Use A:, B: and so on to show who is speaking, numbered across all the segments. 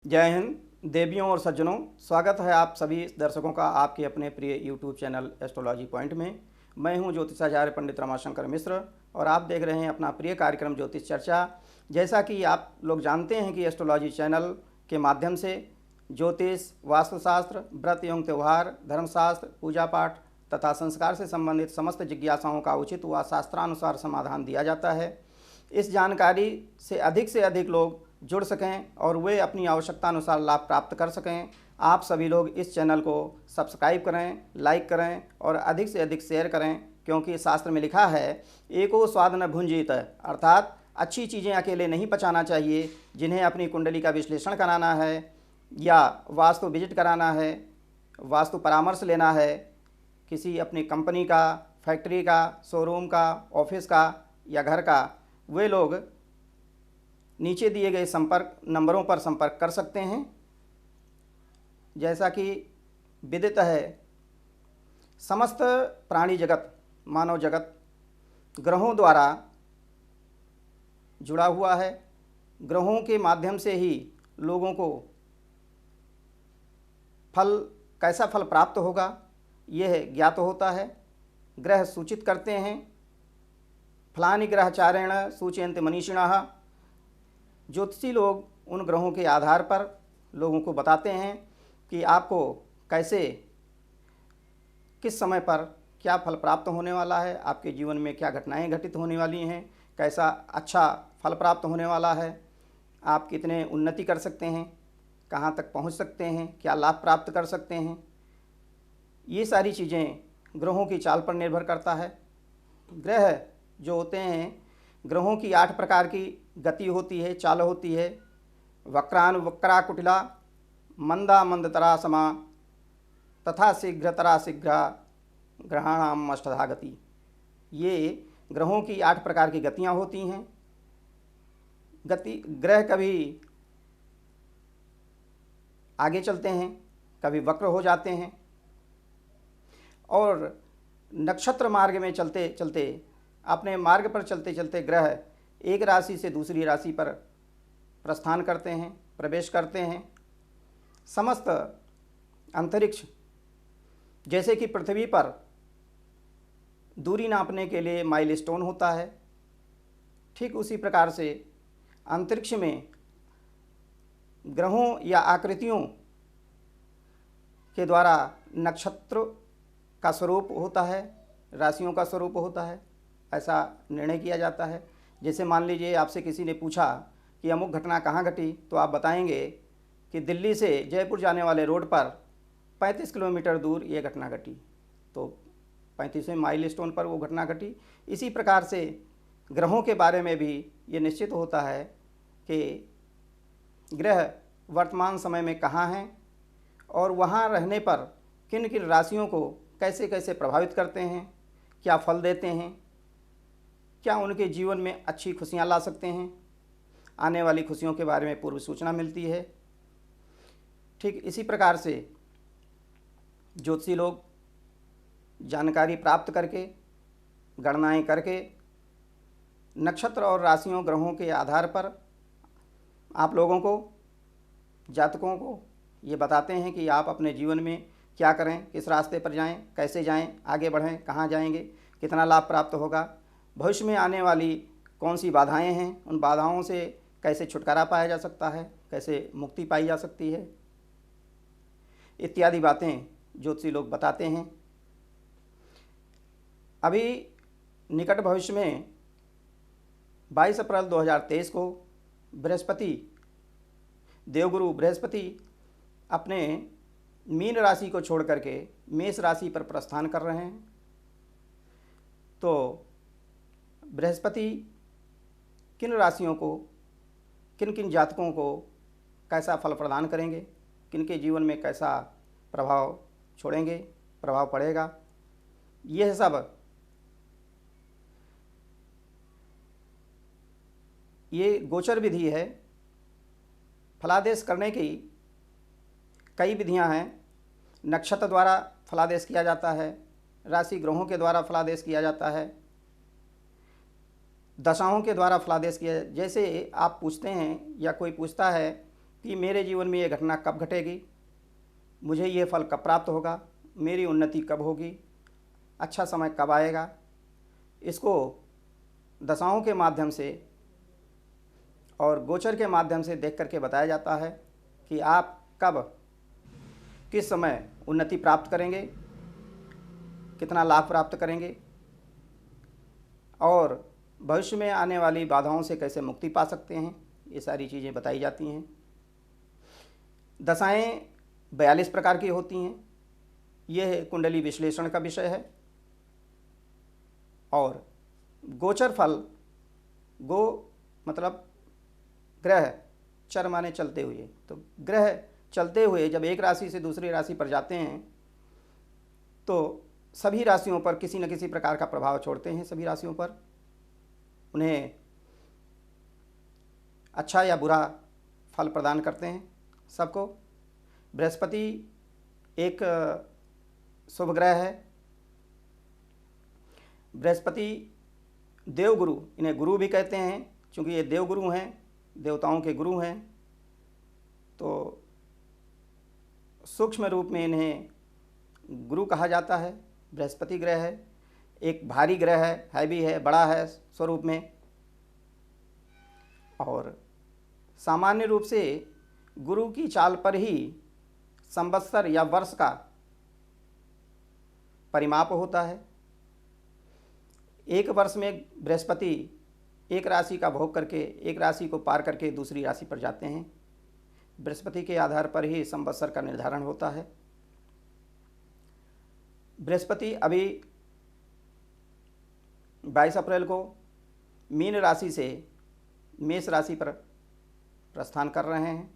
A: जय हिंद देवियों और सज्जनों, स्वागत है आप सभी दर्शकों का आपके अपने प्रिय यूट्यूब चैनल एस्ट्रोलॉजी पॉइंट में। मैं हूं ज्योतिषाचार्य पंडित रमाशंकर मिश्र और आप देख रहे हैं अपना प्रिय कार्यक्रम ज्योतिष चर्चा। जैसा कि आप लोग जानते हैं कि एस्ट्रोलॉजी चैनल के माध्यम से ज्योतिष, वास्तुशास्त्र, व्रत एवं त्यौहार, धर्मशास्त्र, पूजा पाठ तथा संस्कार से संबंधित समस्त जिज्ञासाओं का उचित व शास्त्रानुसार समाधान दिया जाता है। इस जानकारी से अधिक लोग जुड़ सकें और वे अपनी आवश्यकता अनुसार लाभ प्राप्त कर सकें, आप सभी लोग इस चैनल को सब्सक्राइब करें, लाइक करें और अधिक से अधिक शेयर करें, क्योंकि शास्त्र में लिखा है एको स्वाद न भुंजीत, अर्थात अच्छी चीज़ें अकेले नहीं पचाना चाहिए। जिन्हें अपनी कुंडली का विश्लेषण कराना है या वास्तु विजिट कराना है, वास्तु परामर्श लेना है, किसी अपनी कंपनी का, फैक्ट्री का, शोरूम का, ऑफिस का या घर का, वे लोग नीचे दिए गए संपर्क नंबरों पर संपर्क कर सकते हैं। जैसा कि विदित है, समस्त प्राणी जगत, मानव जगत ग्रहों द्वारा जुड़ा हुआ है। ग्रहों के माध्यम से ही लोगों को कैसा फल प्राप्त होगा यह ज्ञात होता है। ग्रह सूचित करते हैं, फलानि ग्रहचारेण सूचयन्ति मनीषिणः। ज्योतिषी लोग उन ग्रहों के आधार पर लोगों को बताते हैं कि आपको कैसे, किस समय पर क्या फल प्राप्त होने वाला है, आपके जीवन में क्या घटनाएं घटित होने वाली हैं, कैसा अच्छा फल प्राप्त होने वाला है, आप कितने उन्नति कर सकते हैं, कहाँ तक पहुंच सकते हैं, क्या लाभ प्राप्त कर सकते हैं। ये सारी चीज़ें ग्रहों की चाल पर निर्भर करता है। ग्रह जो होते हैं, ग्रहों की 8 प्रकार की गति होती है, चाल होती है। वक्रा कुटिला, मंदा मंदतरा समा, तथा शीघ्रतरा शीघ्र ग्रहाणाम अष्टधा गति। ये ग्रहों की 8 प्रकार की गतियाँ होती हैं। ग्रह कभी आगे चलते हैं, कभी वक्र हो जाते हैं और नक्षत्र मार्ग में चलते चलते, अपने मार्ग पर चलते चलते ग्रह एक राशि से दूसरी राशि पर प्रस्थान करते हैं, प्रवेश करते हैं। समस्त अंतरिक्ष, जैसे कि पृथ्वी पर दूरी नापने के लिए माइलस्टोन होता है, ठीक उसी प्रकार से अंतरिक्ष में ग्रहों या आकृतियों के द्वारा नक्षत्र का स्वरूप होता है, राशियों का स्वरूप होता है, ऐसा निर्णय किया जाता है। जैसे मान लीजिए आपसे किसी ने पूछा कि अमुक घटना कहाँ घटी, तो आप बताएंगे कि दिल्ली से जयपुर जाने वाले रोड पर 35 किलोमीटर दूर ये घटना घटी, तो 35वें माइलस्टोन पर वो घटना घटी। इसी प्रकार से ग्रहों के बारे में भी ये निश्चित होता है कि ग्रह वर्तमान समय में कहाँ हैं और वहाँ रहने पर किन किन राशियों को कैसे कैसे प्रभावित करते हैं, क्या फल देते हैं, क्या उनके जीवन में अच्छी खुशियाँ ला सकते हैं, आने वाली खुशियों के बारे में पूर्व सूचना मिलती है। ठीक इसी प्रकार से ज्योतिषी लोग जानकारी प्राप्त करके, गणनाएं करके, नक्षत्र और राशियों, ग्रहों के आधार पर आप लोगों को, जातकों को ये बताते हैं कि आप अपने जीवन में क्या करें, किस रास्ते पर जाएं, कैसे जाएं, आगे बढ़ें, कहाँ जाएंगे, कितना लाभ प्राप्त होगा, भविष्य में आने वाली कौन सी बाधाएं हैं, उन बाधाओं से कैसे छुटकारा पाया जा सकता है, कैसे मुक्ति पाई जा सकती है, इत्यादि बातें ज्योतिषी लोग बताते हैं। अभी निकट भविष्य में 22 अप्रैल 2023 को बृहस्पति, देवगुरु बृहस्पति अपने मीन राशि को छोड़ करके मेष राशि पर प्रस्थान कर रहे हैं। तो बृहस्पति किन राशियों को, किन किन जातकों को कैसा फल प्रदान करेंगे, किन के जीवन में कैसा प्रभाव छोड़ेंगे, प्रभाव पड़ेगा, यह सब ये गोचर विधि है। फलादेश करने की कई विधियां हैं। नक्षत्र द्वारा फलादेश किया जाता है, राशि ग्रहों के द्वारा फलादेश किया जाता है, दशाओं के द्वारा फलादेश किया। जैसे आप पूछते हैं या कोई पूछता है कि मेरे जीवन में ये घटना कब घटेगी, मुझे ये फल कब प्राप्त होगा, मेरी उन्नति कब होगी, अच्छा समय कब आएगा। इसको दशाओं के माध्यम से और गोचर के माध्यम से देख करके बताया जाता है कि आप कब किस समय उन्नति प्राप्त करेंगे, कितना लाभ प्राप्त करेंगे और भविष्य में आने वाली बाधाओं से कैसे मुक्ति पा सकते हैं। ये सारी चीज़ें बताई जाती हैं। दशाएं 42 प्रकार की होती हैं। यह कुंडली विश्लेषण का विषय है। और गोचर फल, गो मतलब ग्रह, चर माने चलते हुए, तो ग्रह चलते हुए जब एक राशि से दूसरी राशि पर जाते हैं तो सभी राशियों पर किसी न किसी प्रकार का प्रभाव छोड़ते हैं। सभी राशियों पर उन्हें अच्छा या बुरा फल प्रदान करते हैं सबको। बृहस्पति एक शुभ ग्रह है। बृहस्पति देवगुरु, इन्हें गुरु भी कहते हैं क्योंकि ये देवगुरु हैं, देवताओं के गुरु हैं। तो सूक्ष्म रूप में इन्हें गुरु कहा जाता है। बृहस्पति ग्रह है, एक भारी ग्रह है भी है, बड़ा है स्वरूप में। और सामान्य रूप से गुरु की चाल पर ही संवत्सर या वर्ष का परिमाप होता है। एक वर्ष में बृहस्पति एक राशि का भोग करके, एक राशि को पार करके दूसरी राशि पर जाते हैं। बृहस्पति के आधार पर ही संवत्सर का निर्धारण होता है। बृहस्पति अभी 22 अप्रैल को मीन राशि से मेष राशि पर प्रस्थान कर रहे हैं।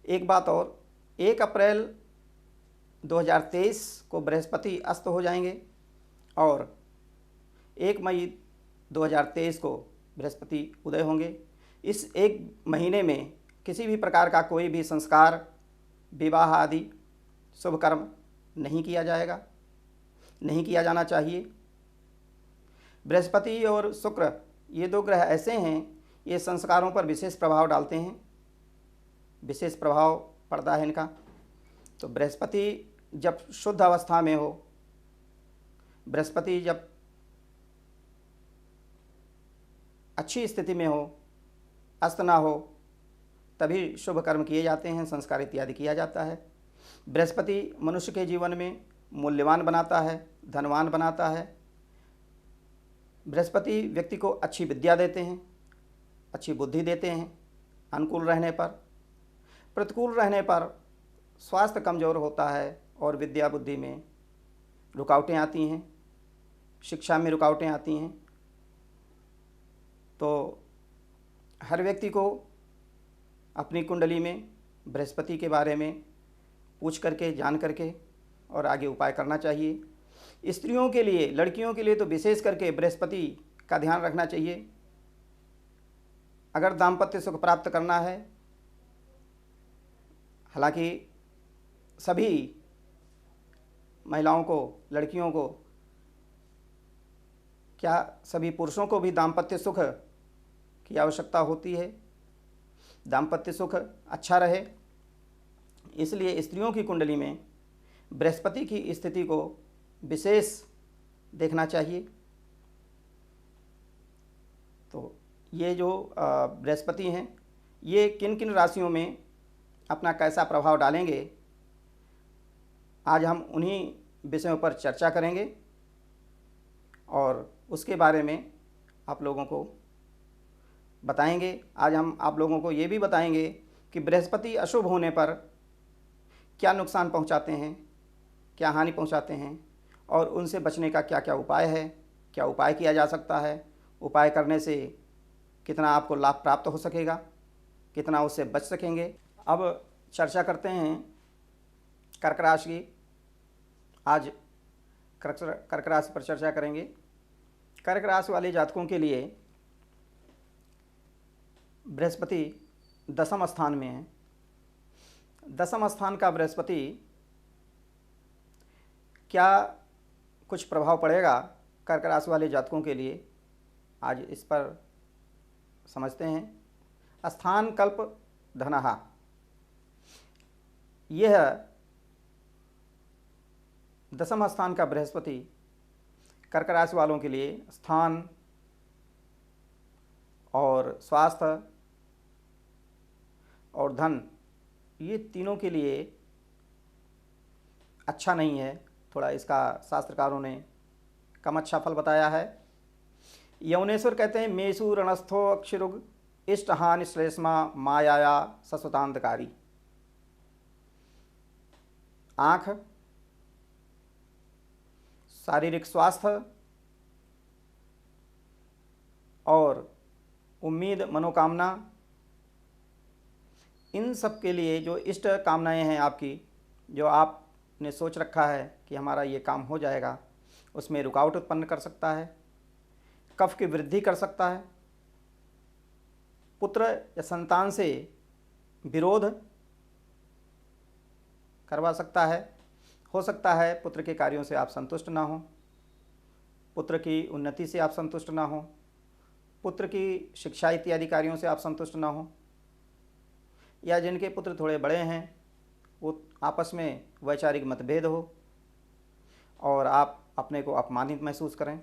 A: एक बात और, 1 अप्रैल 2023 को बृहस्पति अस्त हो जाएंगे और 1 मई 2023 को बृहस्पति उदय होंगे। इस एक महीने में किसी भी प्रकार का कोई भी संस्कार, विवाह आदि शुभ कर्म नहीं किया जाएगा, नहीं किया जाना चाहिए। बृहस्पति और शुक्र ये दो ग्रह ऐसे हैं, ये संस्कारों पर विशेष प्रभाव डालते हैं, विशेष प्रभाव पड़ता है इनका। तो बृहस्पति जब शुद्ध अवस्था में हो, बृहस्पति जब अच्छी स्थिति में हो, अस्त ना हो, तभी शुभ कर्म किए जाते हैं, संस्कार इत्यादि किया जाता है। बृहस्पति मनुष्य के जीवन में मूल्यवान बनाता है, धनवान बनाता है। बृहस्पति व्यक्ति को अच्छी विद्या देते हैं, अच्छी बुद्धि देते हैं अनुकूल रहने पर। प्रतिकूल रहने पर स्वास्थ्य कमज़ोर होता है और विद्या बुद्धि में रुकावटें आती हैं, शिक्षा में रुकावटें आती हैं। तो हर व्यक्ति को अपनी कुंडली में बृहस्पति के बारे में पूछ करके, जान करके और आगे उपाय करना चाहिए। स्त्रियों के लिए, लड़कियों के लिए तो विशेष करके बृहस्पति का ध्यान रखना चाहिए। अगर दाम्पत्य सुख प्राप्त करना है, हालांकि सभी महिलाओं को, लड़कियों को, क्या सभी पुरुषों को भी दाम्पत्य सुख की आवश्यकता होती है, दाम्पत्य सुख अच्छा रहे, इसलिए स्त्रियों की कुंडली में बृहस्पति की स्थिति को विशेष देखना चाहिए। तो ये जो बृहस्पति हैं, ये किन किन राशियों में अपना कैसा प्रभाव डालेंगे, आज हम उन्हीं विषयों पर चर्चा करेंगे और उसके बारे में आप लोगों को बताएंगे। आज हम आप लोगों को ये भी बताएंगे कि बृहस्पति अशुभ होने पर क्या नुकसान पहुंचाते हैं, क्या हानि पहुंचाते हैं और उनसे बचने का क्या क्या उपाय है, क्या उपाय किया जा सकता है, उपाय करने से कितना आपको लाभ प्राप्त हो सकेगा, कितना उससे बच सकेंगे। अब चर्चा करते हैं कर्क राशि की। आज कर्क राशि पर चर्चा करेंगे। कर्क राशि वाले जातकों के लिए बृहस्पति दशम स्थान में है। दशम स्थान का बृहस्पति क्या कुछ प्रभाव पड़ेगा कर्क राशि वाले जातकों के लिए, आज इस पर समझते हैं। स्थान कल्प धनहा, यह दसम स्थान का बृहस्पति कर्क राशि वालों के लिए स्थान और स्वास्थ्य और धन, ये तीनों के लिए अच्छा नहीं है। थोड़ा इसका शास्त्रकारों ने कम अच्छा फल बताया है। यमुनेश्वर कहते हैं मेषु रणस्थो अक्षिरुग इष्ट हानि श्लेष्मा मायाया सस्वतांतकारी। आँख, शारीरिक स्वास्थ्य और उम्मीद मनोकामना, इन सब के लिए जो इष्ट कामनाएं हैं आपकी, जो आपने सोच रखा है कि हमारा ये काम हो जाएगा, उसमें रुकावट उत्पन्न कर सकता है, कफ की वृद्धि कर सकता है, पुत्र या संतान से विरोध करवा सकता है। हो सकता है पुत्र के कार्यों से आप संतुष्ट ना हो, पुत्र की उन्नति से आप संतुष्ट ना हो, पुत्र की शिक्षा इत्यादि कार्यों से आप संतुष्ट ना हो, या जिनके पुत्र थोड़े बड़े हैं वो आपस में वैचारिक मतभेद हो और आप अपने को अपमानित महसूस करें,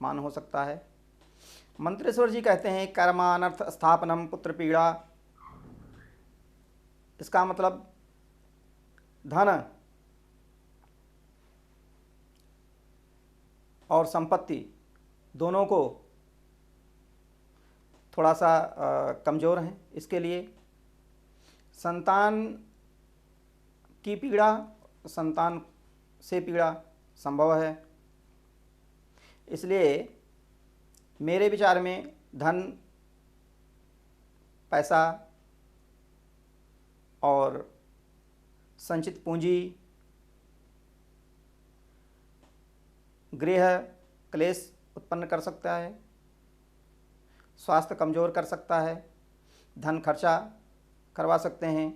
A: मान हो सकता है। मंत्रेश्वर जी कहते हैं कर्मानर्थ स्थापनम पुत्र पीड़ा, इसका मतलब धन और संपत्ति दोनों को थोड़ा सा कमज़ोर हैं। इसके लिए संतान की पीड़ा, संतान से पीड़ा संभव है। इसलिए मेरे विचार में धन, पैसा और संचित पूंजी, गृह क्लेश उत्पन्न कर सकता है, स्वास्थ्य कमज़ोर कर सकता है, धन खर्चा करवा सकते हैं,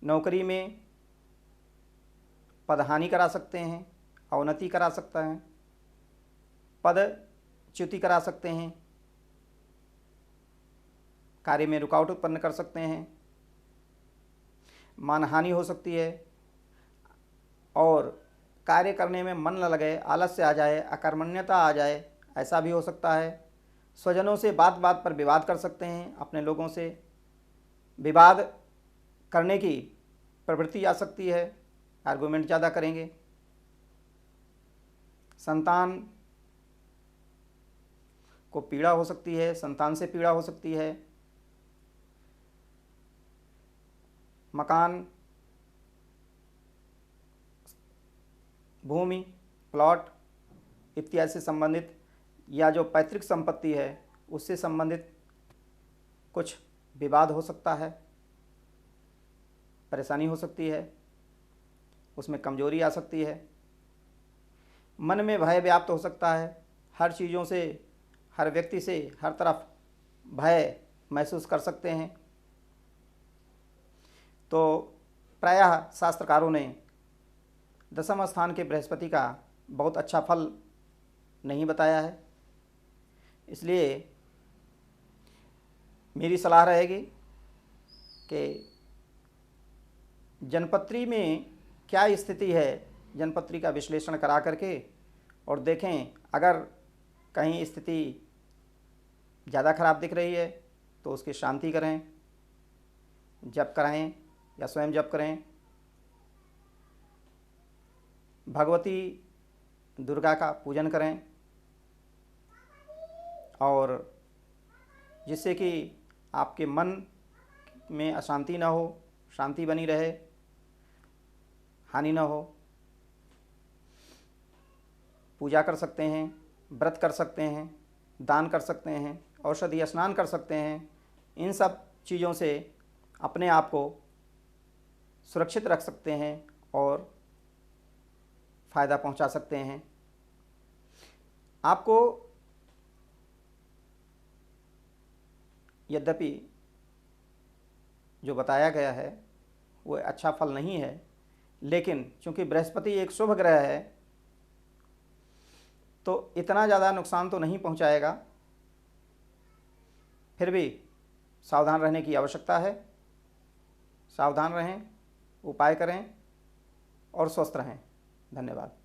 A: नौकरी में पदहानि करा सकते हैं, अवनति करा सकता है, पदच्युति करा सकते हैं, कार्य में रुकावट उत्पन्न कर सकते हैं, मानहानि हो सकती है और कार्य करने में मन न लगे, आलस्य आ जाए, अकर्मण्यता आ जाए, ऐसा भी हो सकता है। स्वजनों से बात बात पर विवाद कर सकते हैं, अपने लोगों से विवाद करने की प्रवृत्ति आ सकती है, आर्गुमेंट ज़्यादा करेंगे। संतान को पीड़ा हो सकती है, संतान से पीड़ा हो सकती है, मकान, भूमि, प्लॉट इत्यादि से संबंधित या जो पैतृक संपत्ति है उससे संबंधित कुछ विवाद हो सकता है, परेशानी हो सकती है, उसमें कमजोरी आ सकती है, मन में भय व्याप्त हो सकता है, हर चीज़ों से, हर व्यक्ति से हर तरफ भय महसूस कर सकते हैं। तो प्रायः शास्त्रकारों ने दसम स्थान के बृहस्पति का बहुत अच्छा फल नहीं बताया है। इसलिए मेरी सलाह रहेगी कि जनपत्री में क्या स्थिति है, जनपत्री का विश्लेषण करा करके और देखें, अगर कहीं स्थिति ज़्यादा खराब दिख रही है तो उसकी शांति करें, जप कराएं या स्वयं जप करें, भगवती दुर्गा का पूजन करें और जिससे कि आपके मन में अशांति न हो, शांति बनी रहे, हानि न हो। पूजा कर सकते हैं, व्रत कर सकते हैं, दान कर सकते हैं, औषधि स्नान कर सकते हैं। इन सब चीज़ों से अपने आप को सुरक्षित रख सकते हैं और फ़ायदा पहुंचा सकते हैं। आपको यद्यपि जो बताया गया है वो अच्छा फल नहीं है, लेकिन चूंकि बृहस्पति एक शुभ ग्रह है तो इतना ज़्यादा नुकसान तो नहीं पहुंचाएगा। फिर भी सावधान रहने की आवश्यकता है। सावधान रहें, उपाय करें और स्वस्थ रहें। धन्यवाद।